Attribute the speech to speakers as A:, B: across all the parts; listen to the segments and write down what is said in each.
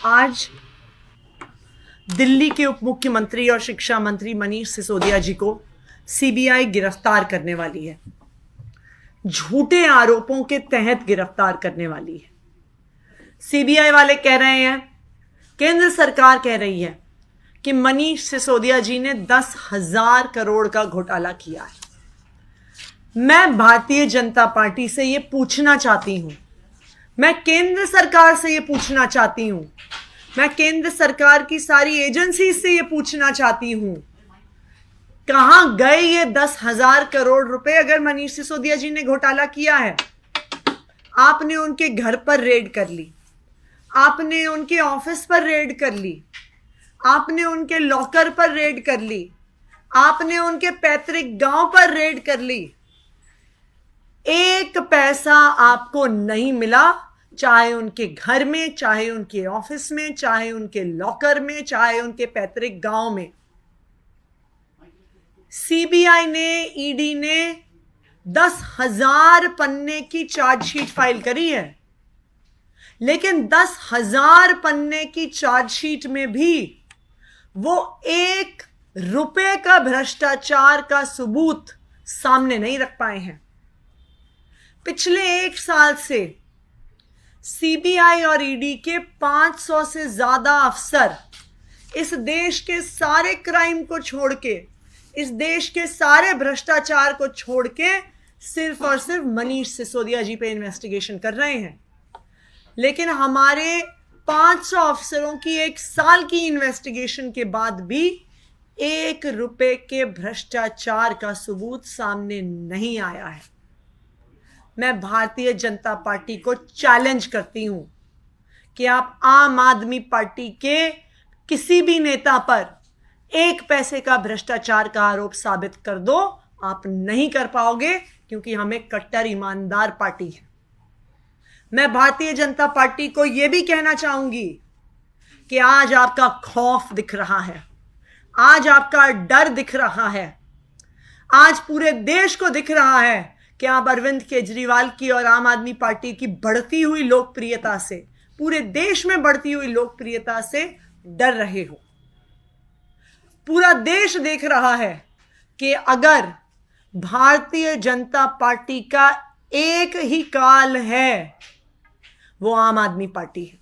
A: आज दिल्ली के उप मुख्यमंत्री और शिक्षा मंत्री मनीष सिसोदिया जी को सीबीआई गिरफ्तार करने वाली है, झूठे आरोपों के तहत गिरफ्तार करने वाली है। सीबीआई वाले कह रहे हैं, केंद्र सरकार कह रही है कि मनीष सिसोदिया जी ने 10,000 करोड़ का घोटाला किया है। मैं भारतीय जनता पार्टी से यह पूछना चाहती हूं, मैं केंद्र सरकार से यह पूछना चाहती हूं, मैं केंद्र सरकार की सारी एजेंसी से यह पूछना चाहती हूं, कहां गए ये 10,000 करोड़ रुपए? अगर मनीष सिसोदिया जी ने घोटाला किया है, आपने उनके घर पर रेड कर ली, आपने उनके ऑफिस पर रेड कर ली, आपने उनके लॉकर पर रेड कर ली, आपने उनके पैतृक गांव पर रेड कर ली। एक पैसा आपको नहीं मिला, चाहे उनके घर में, चाहे उनके ऑफिस में, चाहे उनके लॉकर में, चाहे उनके पैतृक गांव में। सीबीआई ने, ईडी ने 10,000 पन्ने की चार्जशीट फाइल करी है, लेकिन 10,000 पन्ने की चार्जशीट में भी वो ₹1 का भ्रष्टाचार का सबूत सामने नहीं रख पाए हैं। पिछले 1 साल से सीबीआई और ईडी के 500 से ज्यादा अफसर इस देश के सारे क्राइम को छोड़ के, इस देश के सारे भ्रष्टाचार को छोड़ के सिर्फ और सिर्फ मनीष सिसोदिया जी पे इन्वेस्टिगेशन कर रहे हैं। लेकिन हमारे 500 अफसरों की 1 साल की इन्वेस्टिगेशन के बाद भी ₹1 के भ्रष्टाचार का सबूत सामने नहीं आया है। मैं भारतीय जनता पार्टी को चैलेंज करती हूं कि आप आम आदमी पार्टी के किसी भी नेता पर 1 पैसे का भ्रष्टाचार का आरोप साबित कर दो, आप नहीं कर पाओगे, क्योंकि हम एक कट्टर ईमानदार पार्टी है। मैं भारतीय जनता पार्टी को यह भी कहना चाहूंगी कि आज आपका खौफ दिख रहा है, आज आपका डर दिख रहा है, आज पूरे देश को दिख रहा है कि आप अरविंद केजरीवाल की और आम आदमी पार्टी की बढ़ती हुई लोकप्रियता से, पूरे देश में बढ़ती हुई लोकप्रियता से डर रहे हो। पूरा देश देख रहा है कि अगर भारतीय जनता पार्टी का एक ही काल है, वो आम आदमी पार्टी है।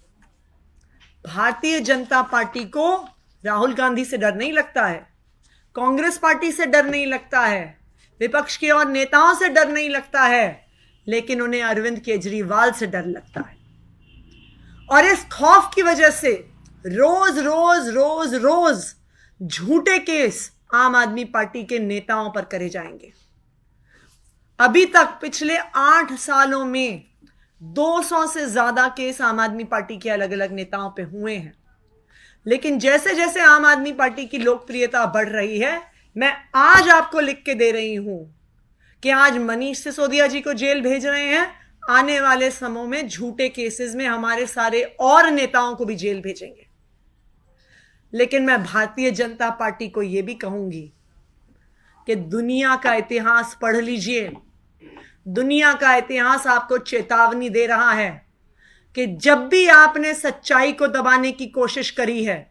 A: भारतीय जनता पार्टी को राहुल गांधी से डर नहीं लगता है, कांग्रेस पार्टी से डर नहीं लगता है, विपक्ष के और नेताओं से डर नहीं लगता है, लेकिन उन्हें अरविंद केजरीवाल से डर लगता है। और इस खौफ की वजह से रोज रोज रोज रोज झूठे केस आम आदमी पार्टी के नेताओं पर करे जाएंगे। अभी तक पिछले 8 सालों में 200 से ज्यादा केस आम आदमी पार्टी के अलग अलग नेताओं पे हुए हैं। लेकिन जैसे जैसे आम आदमी पार्टी की लोकप्रियता बढ़ रही है, मैं आज आपको लिख के दे रही हूं कि आज मनीष सिसोदिया जी को जेल भेज रहे हैं, आने वाले समय में झूठे केसेस में हमारे सारे और नेताओं को भी जेल भेजेंगे। लेकिन मैं भारतीय जनता पार्टी को यह भी कहूंगी कि दुनिया का इतिहास पढ़ लीजिए। दुनिया का इतिहास आपको चेतावनी दे रहा है कि जब भी आपने सच्चाई को दबाने की कोशिश करी है,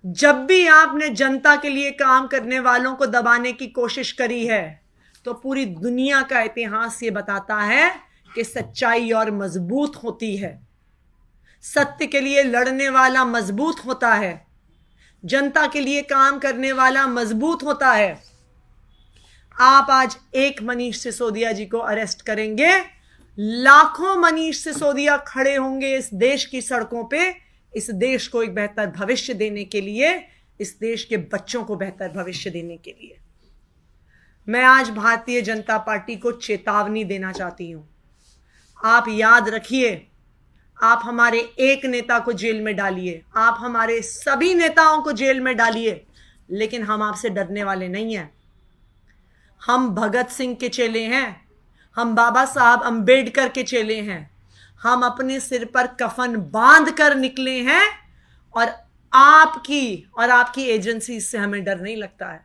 A: जब भी आपने जनता के लिए काम करने वालों को दबाने की कोशिश करी है, तो पूरी दुनिया का इतिहास ये बताता है कि सच्चाई और मजबूत होती है। सत्य के लिए लड़ने वाला मजबूत होता है, जनता के लिए काम करने वाला मजबूत होता है। आप आज एक मनीष सिसोदिया जी को अरेस्ट करेंगे, लाखों मनीष सिसोदिया खड़े होंगे इस देश की सड़कों पे, इस देश को एक बेहतर भविष्य देने के लिए, इस देश के बच्चों को बेहतर भविष्य देने के लिए। मैं आज भारतीय जनता पार्टी को चेतावनी देना चाहती हूं। आप याद रखिए, आप हमारे एक नेता को जेल में डालिए, आप हमारे सभी नेताओं को जेल में डालिए, लेकिन हम आपसे डरने वाले नहीं हैं। हम भगत सिंह के चेले हैं, हम बाबा साहब अंबेडकर के चेले हैं। हम अपने सिर पर कफन बांध कर निकले हैं, और आपकी एजेंसी से हमें डर नहीं लगता है।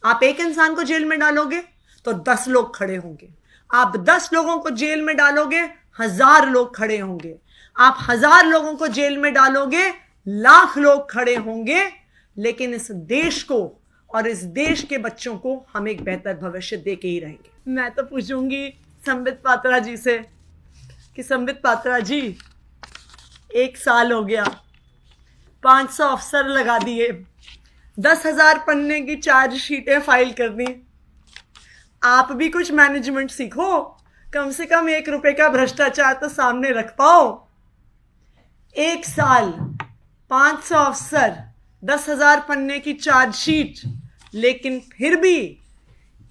A: आप एक इंसान को जेल में डालोगे तो 10 लोग खड़े होंगे, आप 10 लोगों को जेल में डालोगे, 1000 लोग खड़े होंगे। आप 1000 लोगों को जेल में डालोगे, लाख लोग खड़े होंगे, लेकिन इस देश को और इस देश के बच्चों को हम एक बेहतर भविष्य दे के ही रहेंगे। मैं तो पूछूंगी संबित पात्रा जी से कि संबित पात्रा जी, 1 साल हो गया, 500 अफसर लगा दिए, 10,000 पन्ने की चार्जशीटें फाइल कर दी, आप भी कुछ मैनेजमेंट सीखो, कम से कम 1 रुपए का भ्रष्टाचार तो सामने रख पाओ। 1 साल, 500 अफसर, 10,000 पन्ने की चार्जशीट, लेकिन फिर भी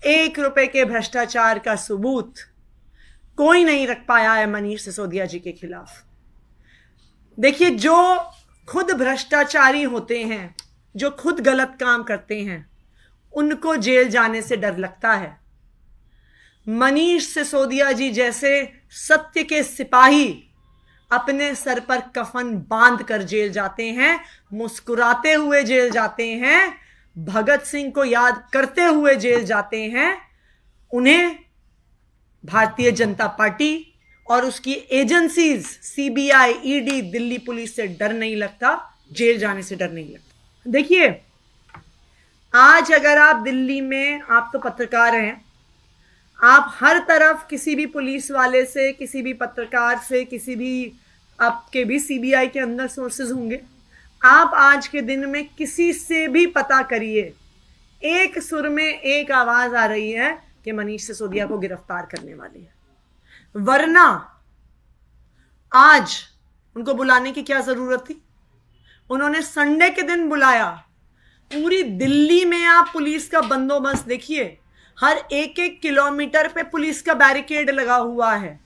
A: 1 रुपए के भ्रष्टाचार का सबूत कोई नहीं रख पाया है मनीष सिसोदिया जी के खिलाफ। देखिए, जो खुद भ्रष्टाचारी होते हैं, जो खुद गलत काम करते हैं, उनको जेल जाने से डर लगता है। मनीष सिसोदिया जी जैसे सत्य के सिपाही अपने सर पर कफन बांध कर जेल जाते हैं, मुस्कुराते हुए जेल जाते हैं, भगत सिंह को याद करते हुए जेल जाते हैं। उन्हें भारतीय जनता पार्टी और उसकी agencies CBI, ED, Delhi police से डर नहीं लगता, जेल जाने से डर नहीं लगता। देखिए, आज अगर आप दिल्ली में, आप तो पत्रकार हैं, आप हर तरफ किसी भी पुलिस वाले से, किसी भी पत्रकार से, किसी भी, आपके भी सीबीआई के अंदर सोर्सेज होंगे, आप आज के दिन में किसी से भी पता करिए, एक सुर में एक आवाज आ रही है कि मनीष सिसोदिया को गिरफ्तार करने वाले हैं। वरना आज उनको बुलाने की क्या जरूरत थी? उन्होंने संडे के दिन बुलाया। पूरी दिल्ली में आप पुलिस का बंदोबस्त देखिए, हर 1-1 किलोमीटर पे पुलिस का बैरिकेड लगा हुआ है,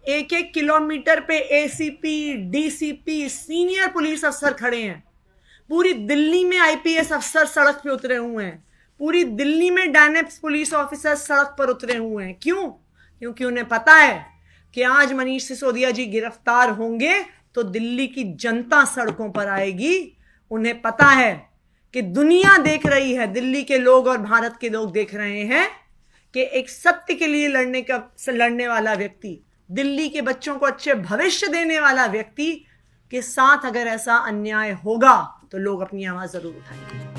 A: 1-1 किलोमीटर पे एसीपी, डीसीपी, सीनियर पुलिस अफसर खड़े हैं। पूरी दिल्ली में आईपीएस अफसर सड़क पे उतरे हुए हैं, पूरी दिल्ली में डायनेप्स पुलिस ऑफिसर सड़क पर उतरे हुए हैं। क्यों? क्योंकि उन्हें पता है कि आज मनीष सिसोदिया जी गिरफ्तार होंगे तो दिल्ली की जनता सड़कों पर आएगी। उन्हें पता है कि दुनिया देख रही है, दिल्ली के लोग और भारत के लोग देख रहे हैं कि एक सत्य के लिए लड़ने वाला व्यक्ति, दिल्ली के बच्चों को अच्छे भविष्य देने वाला व्यक्ति के साथ अगर ऐसा अन्याय होगा तो लोग अपनी आवाज जरूर उठाएंगे।